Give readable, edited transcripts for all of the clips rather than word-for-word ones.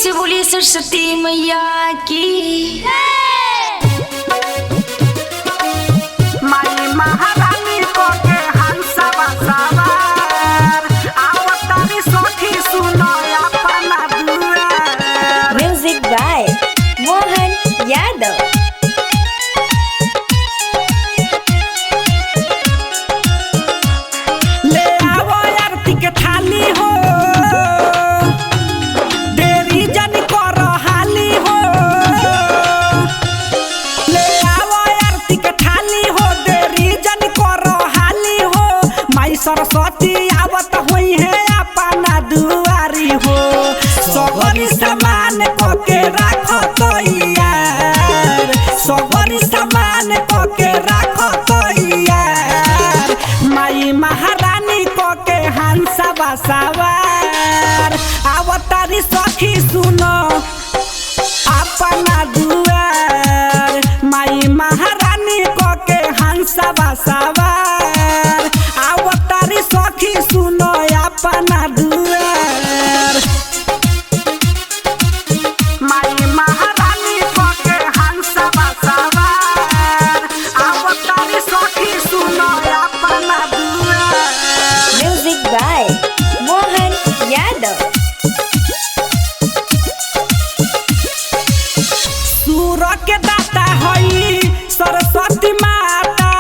से बोलिए सरस्वती मैया की। माई महारानी को के हंसवा सवार आवतारी सखी सुनो अपना दुआर। Music by Mohan Yadav. ले आवो आरती के थाली हो, देरी जन करो हाली हो। ले आवो आरती के थाली हो, देरी जन करो हाली हो। माई सरस्वती आवत हुई है अपना दुआरी हो। सगरी सामान को के राखो तो यार, सगरी सामान को के राखो तो यार। माई महारानी को के हंसवा सवार आवतारी सखी सुनो अपना दुआर। माई महारानी को के हंसवा सवार आवतारी सखी सुनो अपना दुआर। माई महारानी को के हंसवा सवार आवतारी सखी सुनो अपना दुआर। Music by Mohan Yadav. सूर के दाता हई सरस्वती माता,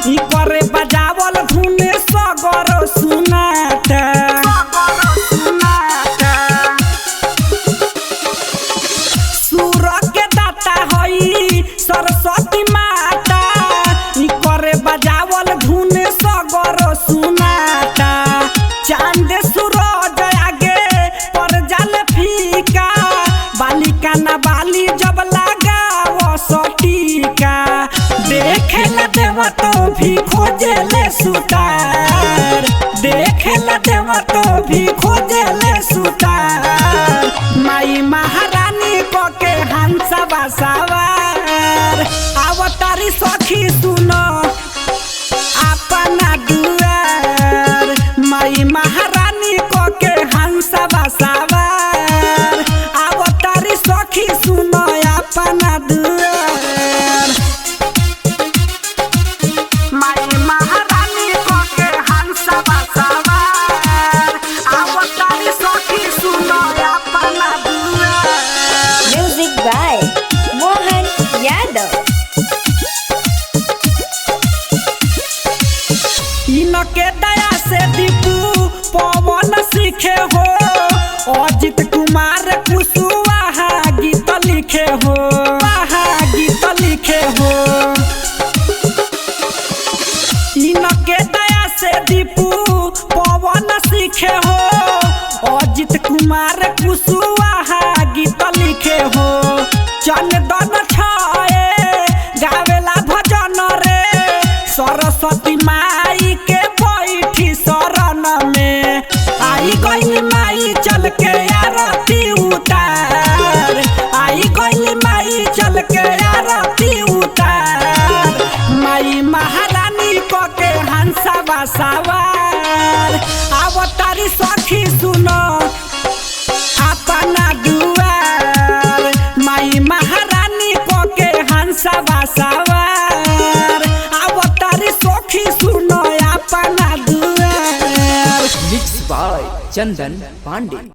ई करे बजावल धुने सगर सुनाता। सूर के दाता हई सरस्वती माता, ई करे बजावल धुने सगर सुनाता। चांद सूरज आगे पर जल फीका, बालिका ना बाली जब लगाओ सटीका। देखे ला देव तो भी खोजे ले सुतार, देखे ला देव तो भी खोजे ले सुतार। माई महारानी को के हंसवा सवार आवतारी सखी सुनो अपना दुआर। माई महारानी को के हंसवा सवार आवतारी सखी सुनो अपना दुआर। माई महारानी को के हंसवा सवार आवतारी सखी सुनो अपना दुआर। Music by Mohan Yadav. इनके दया से दीपू पवन सीखे हो, अजित कुमार कुशवाहा गीत लिखे हो, गीत लिखे हो। इनके दया से दीपू पवन सीखे हो, अजित कुमार कुशवाहा गीत लिखे हो। चंदन छाए गावेला भजन रे, सरस्वती माई के बैठी शरण में। आई गई माई चल के आरती उतार, आई गई माई चल के आरती उतार। माई महारानी को के हंसवा सवार आवतारी सखी सुनो अपना दुआर। माई महारानी को के हंसवा सवार आवतारी सखी सुनो अपना दुआर। Mix by Chandan Pandey.